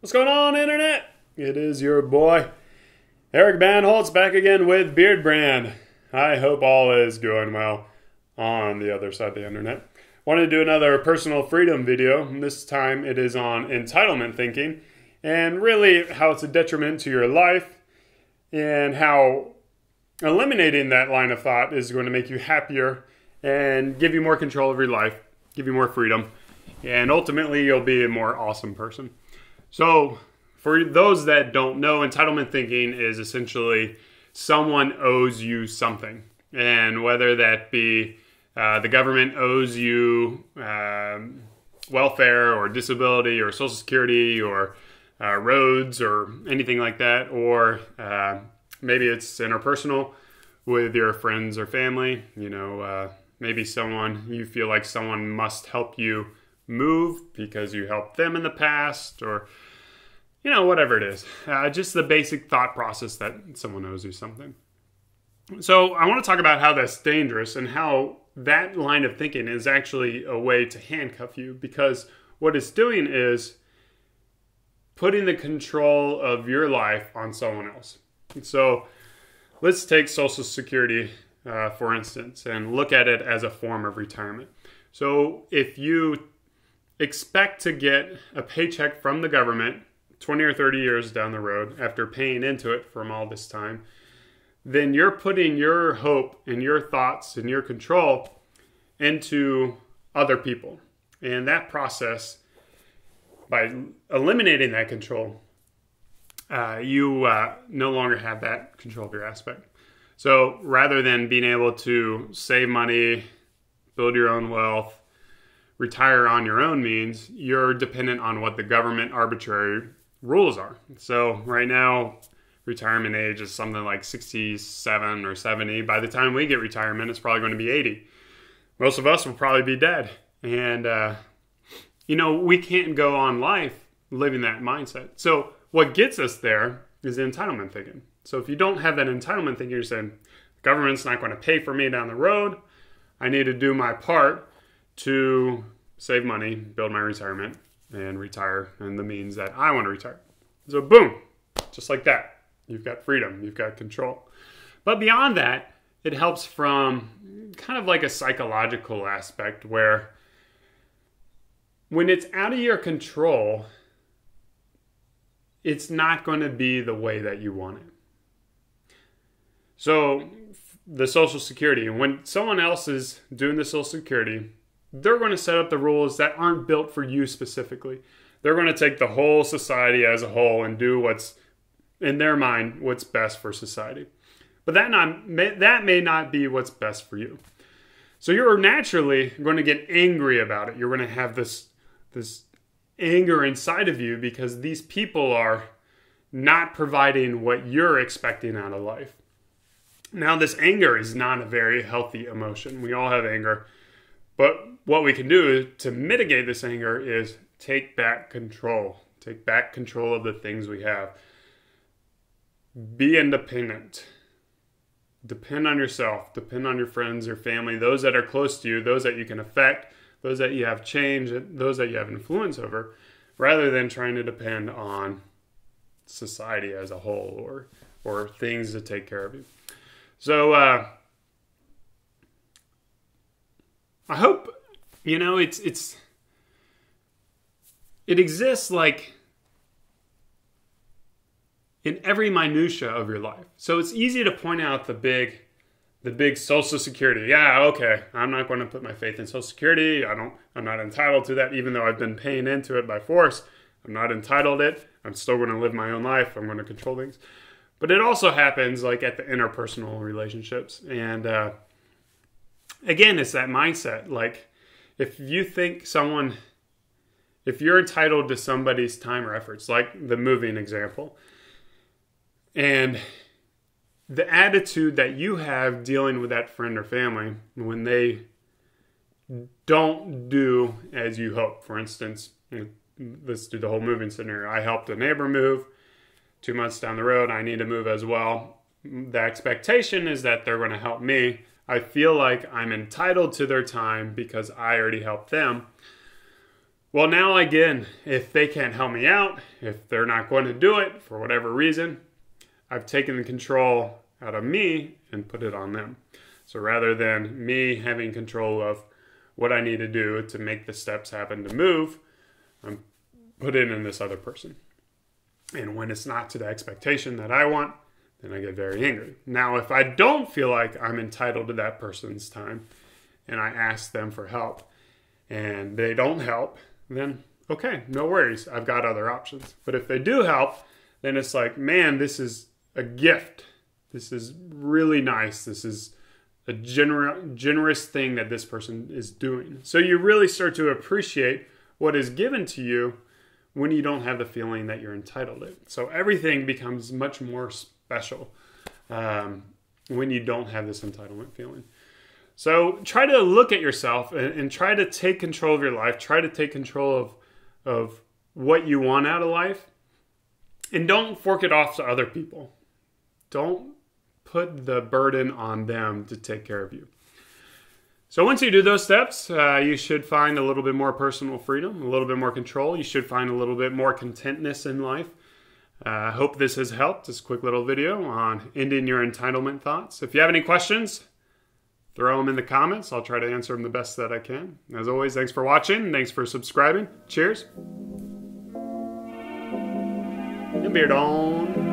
What's going on, Internet? It is your boy, Eric Bandholz, back again with Beardbrand. I hope all is going well on the other side of the Internet. Wanted to do another personal freedom video. This time it is on entitlement thinking and really how it's a detriment to your life and how eliminating that line of thought is going to make you happier and give you more control of your life, give you more freedom, and ultimately you'll be a more awesome person. So for those that don't know, entitlement thinking is essentially someone owes you something. And whether that be the government owes you welfare or disability or Social Security or roads or anything like that, or maybe it's interpersonal with your friends or family. Maybe you feel like someone must help you move because you helped them in the past, or whatever it is. Just the basic thought process that someone owes you something. So I want to talk about how that's dangerous and how that line of thinking is actually a way to handcuff you, because what it's doing is putting the control of your life on someone else. So let's take Social Security, for instance, and look at it as a form of retirement. So if you expect to get a paycheck from the government 20 or 30 years down the road after paying into it from all this time, then you're putting your hope and your thoughts and your control into other people. And that process, by eliminating that control, you no longer have that control of your aspect. So rather than being able to save money, build your own wealth, retire on your own means, you're dependent on what the government arbitrary rules are. So right now, retirement age is something like 67 or 70. By the time we get retirement, it's probably going to be 80. Most of us will probably be dead. And, we can't go on life living that mindset. So what gets us there is entitlement thinking. So if you don't have that entitlement thinking, you're saying, the government's not going to pay for me down the road. I need to do my part to save money, build my retirement, and retire in the means that I want to retire. So boom, just like that. You've got freedom, you've got control. But beyond that, it helps from kind of like a psychological aspect where when it's out of your control, it's not going to be the way that you want it. So the Social Security, when someone else is doing the Social Security, they're going to set up the rules that aren't built for you specifically. They're going to take the whole society as a whole and do what's, in their mind, what's best for society. But that may not be what's best for you. So you're naturally going to get angry about it. You're going to have this anger inside of you because these people are not providing what you're expecting out of life. Now, this anger is not a very healthy emotion. We all have anger. But what we can do to mitigate this anger is take back control. Take back control of the things we have. Be independent. Depend on yourself. Depend on your friends, your family, those that are close to you, those that you can affect, those that you have change, those that you have influence over, rather than trying to depend on society as a whole or things to take care of you. So, I hope, it exists like in every minutia of your life. So it's easy to point out the big Social Security. Yeah, okay, I'm not going to put my faith in Social Security. I'm not entitled to that, even though I've been paying into it by force. I'm not entitled to it. I'm still going to live my own life. I'm going to control things. But it also happens like at the interpersonal relationships. And again, it's that mindset. Like if you're entitled to somebody's time or efforts, like the moving example, and the attitude that you have dealing with that friend or family when they don't do as you hope. For instance, let's do the whole moving scenario. I helped a neighbor move. 2 months down the road, I need to move as well. The expectation is that they're going to help me. I feel like I'm entitled to their time because I already helped them. Well, now again, if they can't help me out, if they're not going to do it for whatever reason, I've taken the control out of me and put it on them. So rather than me having control of what I need to do to make the steps happen to move, I'm put in this other person. And when it's not to the expectation that I want, then I get very angry. Now, if I don't feel like I'm entitled to that person's time and I ask them for help and they don't help, then okay, no worries. I've got other options. But if they do help, then it's like, man, this is a gift. This is really nice. This is a generous thing that this person is doing. So you really start to appreciate what is given to you when you don't have the feeling that you're entitled to it. So everything becomes much more special when you don't have this entitlement feeling. So try to look at yourself and try to take control of your life. Try to take control of what you want out of life. And don't fork it off to other people. Don't put the burden on them to take care of you. So once you do those steps, you should find a little bit more personal freedom, a little bit more control. You should find a little bit more contentness in life. I hope this has helped. This quick little video on ending your entitlement thoughts. If you have any questions, throw them in the comments. I'll try to answer them the best that I can. As always, thanks for watching. Thanks for subscribing. Cheers. And beard on.